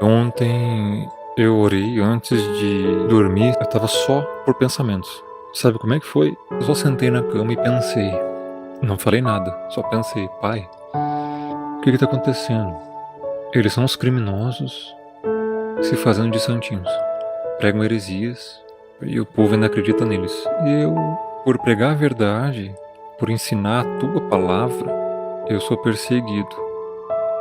Ontem eu orei antes de dormir, eu estava só por pensamentos. Sabe como é que foi? Eu só sentei na cama e pensei. Não falei nada, só pensei, pai, o que está acontecendo? Eles são os criminosos se fazendo de santinhos, pregam heresias e o povo ainda acredita neles. E eu, por pregar a verdade, por ensinar a tua palavra, eu sou perseguido.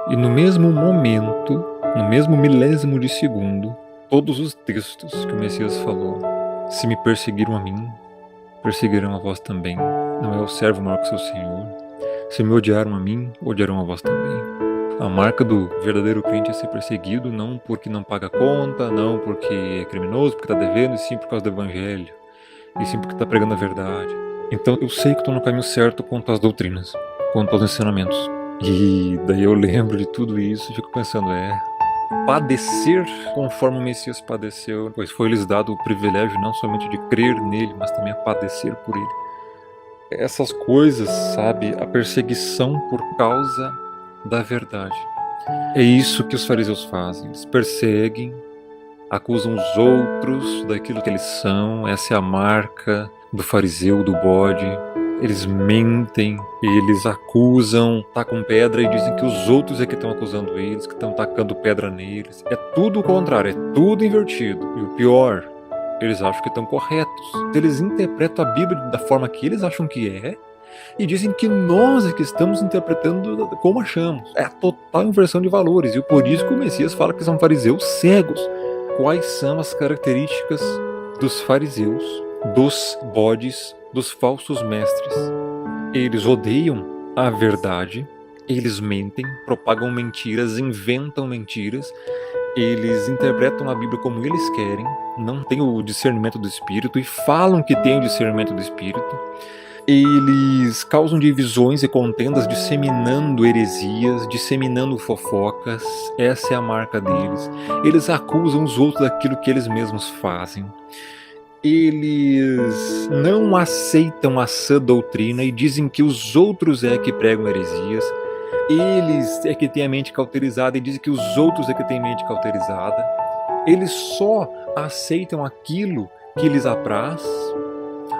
E no mesmo momento, no mesmo milésimo de segundo, todos os textos que o Messias falou, se me perseguiram a mim, perseguirão a vós também. Não é o servo maior que seu senhor. Se me odiaram a mim, odiarão a vós também. A marca do verdadeiro crente é ser perseguido, não porque não paga conta, não porque é criminoso, porque está devendo, e sim por causa do evangelho, e sim porque está pregando a verdade. Então eu sei que estou no caminho certo quanto às doutrinas, quanto aos ensinamentos. E daí eu lembro de tudo isso e fico pensando, padecer conforme o Messias padeceu, pois foi-lhes dado o privilégio não somente de crer nele, mas também a padecer por ele. Essas coisas, sabe, a perseguição por causa da verdade. É isso que os fariseus fazem, eles perseguem, acusam os outros daquilo que eles são, essa é a marca do fariseu, do bode. Eles mentem, eles acusam, tacam pedra e dizem que os outros é que estão acusando eles, que estão tacando pedra neles. É tudo o contrário, é tudo invertido. E o pior, eles acham que estão corretos. Eles interpretam a Bíblia da forma que eles acham que é e dizem que nós é que estamos interpretando como achamos. É a total inversão de valores. E por isso que o Messias fala que são fariseus cegos. Quais são as características dos fariseus, dos bodes, dos falsos mestres? Eles odeiam a verdade, eles mentem, propagam mentiras, inventam mentiras, eles interpretam a Bíblia como eles querem, não têm o discernimento do Espírito e falam que têm o discernimento do Espírito. Eles causam divisões e contendas, disseminando heresias, disseminando fofocas. Essa é a marca deles. Eles acusam os outros daquilo que eles mesmos fazem. Eles não aceitam a sã doutrina e dizem que os outros é que pregam heresias. Eles é que têm a mente cauterizada e dizem que os outros é que têm mente cauterizada. Eles só aceitam aquilo que lhes apraz.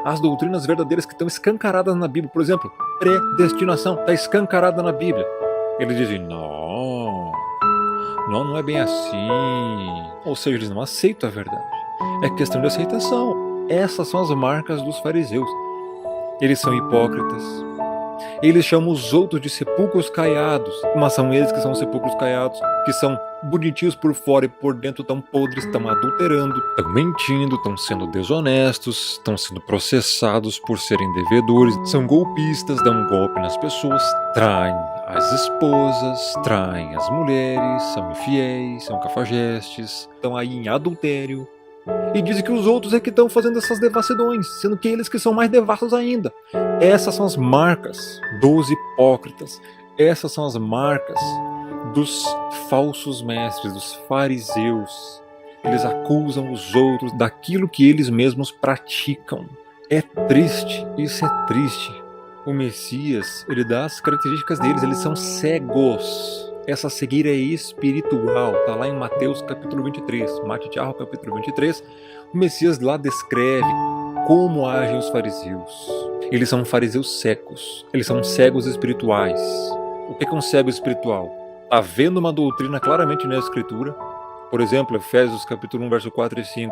As doutrinas verdadeiras que estão escancaradas na Bíblia, por exemplo, predestinação, está escancarada na Bíblia. Eles dizem, não é bem assim. Ou seja, eles não aceitam a verdade. É questão de aceitação. Essas são as marcas dos fariseus. Eles são hipócritas. Eles chamam os outros de sepulcros caiados, mas são eles que são sepulcros caiados, que são bonitinhos por fora e por dentro estão podres, estão adulterando, estão mentindo, estão sendo desonestos, estão sendo processados por serem devedores, são golpistas, dão um golpe nas pessoas, traem as esposas, traem as mulheres, são infiéis, são cafajestes, estão aí em adultério. E dizem que os outros é que estão fazendo essas devassidões, sendo que eles que são mais devassos ainda. Essas são as marcas dos hipócritas. Essas são as marcas dos falsos mestres, dos fariseus. Eles acusam os outros daquilo que eles mesmos praticam. É triste, isso é triste. O Messias, ele dá as características deles, eles são cegos. Essa cegueira é espiritual, está lá em Mateus capítulo 23, Mateus capítulo 23, o Messias lá descreve como agem os fariseus. Eles são fariseus cegos, eles são cegos espirituais. O que é um cego espiritual? Está vendo uma doutrina claramente na Escritura, por exemplo, Efésios capítulo 1, verso 4 e 5,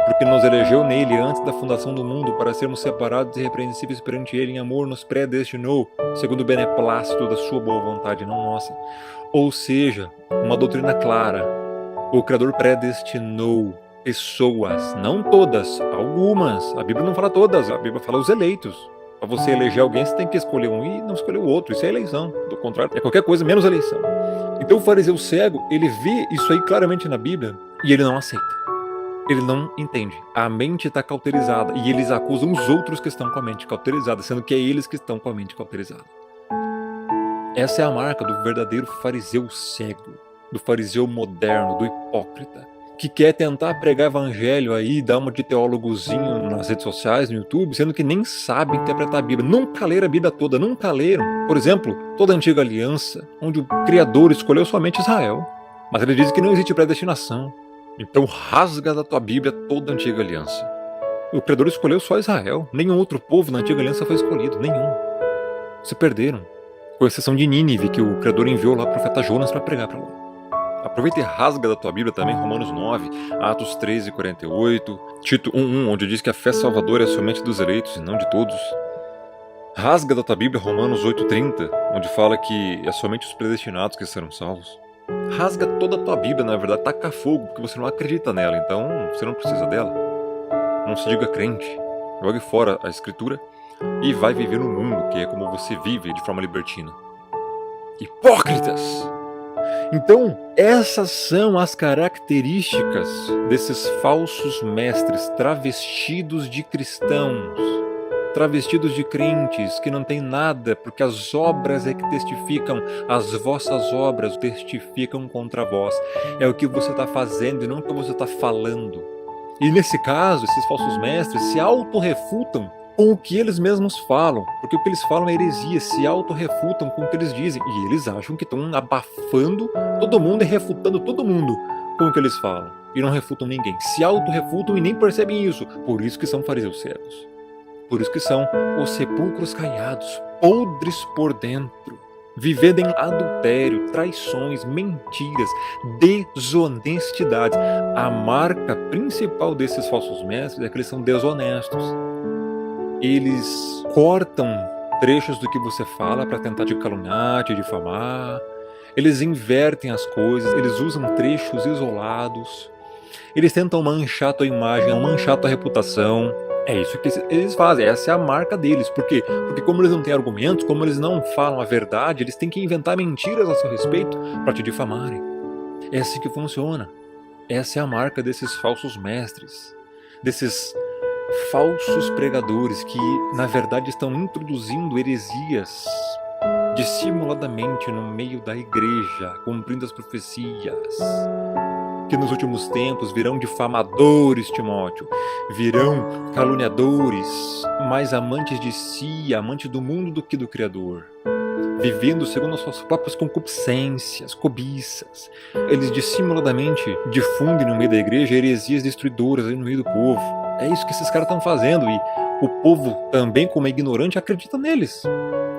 porque nos elegeu nele antes da fundação do mundo para sermos separados e irrepreensíveis perante ele em amor, nos predestinou, segundo o beneplácito da sua boa vontade, não nossa. Ou seja, uma doutrina clara. O Criador predestinou pessoas, não todas, algumas. A Bíblia não fala todas, a Bíblia fala os eleitos. Para você eleger alguém, você tem que escolher um e não escolher o outro. Isso é eleição. Do contrário, é qualquer coisa menos eleição. Então o fariseu cego, ele vê isso aí claramente na Bíblia e ele não aceita. Ele não entende. A mente está cauterizada e eles acusam os outros que estão com a mente cauterizada, sendo que é eles que estão com a mente cauterizada. Essa é a marca do verdadeiro fariseu cego, do fariseu moderno, do hipócrita, que quer tentar pregar evangelho aí, dar uma de teólogozinho nas redes sociais, no YouTube, sendo que nem sabe interpretar a Bíblia. Nunca leram a Bíblia toda, nunca leram. Por exemplo, toda a antiga aliança, onde o Criador escolheu somente Israel. Mas ele diz que não existe predestinação. Então rasga da tua Bíblia toda a antiga aliança. O Criador escolheu só Israel. Nenhum outro povo na antiga aliança foi escolhido. Nenhum. Se perderam. Com exceção de Nínive, que o Criador enviou lá o profeta Jonas para pregar para lá. Aproveita e rasga da tua Bíblia também Romanos 9, Atos 13:48, Tito 1:1, onde diz que a fé salvadora é somente dos eleitos e não de todos. Rasga da tua Bíblia Romanos 8:30, onde fala que é somente os predestinados que serão salvos. Rasga toda a tua Bíblia, na verdade, taca fogo, porque você não acredita nela, então você não precisa dela. Não se diga crente. Jogue fora a Escritura e vai viver no mundo, que é como você vive de forma libertina. Hipócritas! Então, essas são as características desses falsos mestres travestidos de cristãos, travestidos de crentes que não têm nada, porque as obras é que testificam, as vossas obras testificam contra vós. É o que você está fazendo e não o que você está falando. E nesse caso, esses falsos mestres se autorrefutam com o que eles mesmos falam, porque o que eles falam é heresia, se autorrefutam com o que eles dizem, e eles acham que estão abafando todo mundo e refutando todo mundo com o que eles falam, e não refutam ninguém, se autorrefutam e nem percebem isso, por isso que são fariseus cegos, por isso que são os sepulcros caiados, podres por dentro, vivendo em adultério, traições, mentiras, desonestidades. A marca principal desses falsos mestres é que eles são desonestos. Eles cortam trechos do que você fala para tentar te caluniar, te difamar. Eles invertem as coisas, eles usam trechos isolados. Eles tentam manchar a tua imagem, manchar a tua reputação. É isso que eles fazem, essa é a marca deles. Por quê? Porque como eles não têm argumentos, como eles não falam a verdade, eles têm que inventar mentiras a seu respeito para te difamarem. É assim que funciona. Essa é a marca desses falsos mestres, desses falsos pregadores que, na verdade, estão introduzindo heresias dissimuladamente no meio da igreja, cumprindo as profecias, que nos últimos tempos virão difamadores, Timóteo, virão caluniadores, mais amantes de si, amantes do mundo do que do Criador, vivendo segundo as suas próprias concupiscências, cobiças. Eles dissimuladamente difundem no meio da igreja heresias destruidoras aí no meio do povo. É isso que esses caras estão fazendo, e o povo também, como é ignorante, acredita neles.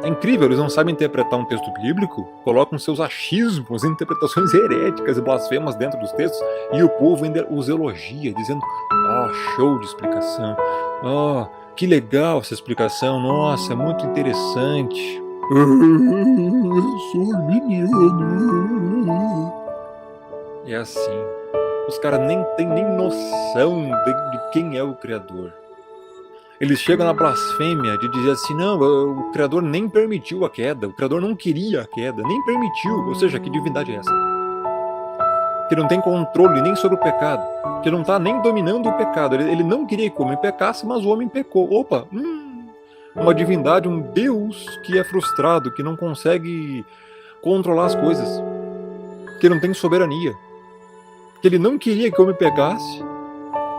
É incrível, eles não sabem interpretar um texto bíblico, colocam seus achismos, interpretações heréticas e blasfemas dentro dos textos, e o povo ainda os elogia, dizendo: show de explicação, que legal essa explicação, nossa, é muito interessante. Eu sou menino. É assim. Os caras nem têm nem noção de quem é o Criador. Eles chegam na blasfêmia de dizer assim: não, o Criador nem permitiu a queda, o Criador não queria a queda, nem permitiu. Ou seja, que divindade é essa? Que não tem controle nem sobre o pecado, que não está nem dominando o pecado. Ele não queria que o homem pecasse, mas o homem pecou. Opa, uma divindade, um Deus que é frustrado, que não consegue controlar as coisas, que não tem soberania. Que ele não queria que o homem pecasse,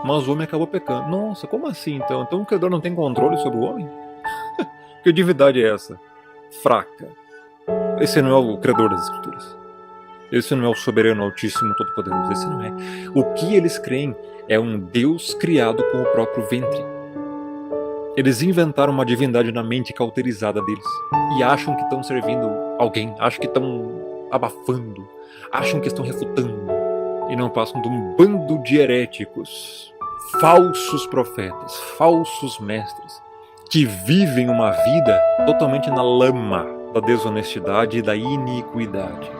mas o homem acabou pecando. Nossa, como assim então? Então o Criador não tem controle sobre o homem? Que divindade é essa? Fraca. Esse não é o Criador das Escrituras. Esse não é o soberano altíssimo todo-poderoso. Esse não é. O que eles creem é um Deus criado com o próprio ventre. Eles inventaram uma divindade na mente cauterizada deles e acham que estão servindo alguém, acham que estão abafando, acham que estão refutando. E não passam de um bando de heréticos, falsos profetas, falsos mestres, que vivem uma vida totalmente na lama da desonestidade e da iniquidade.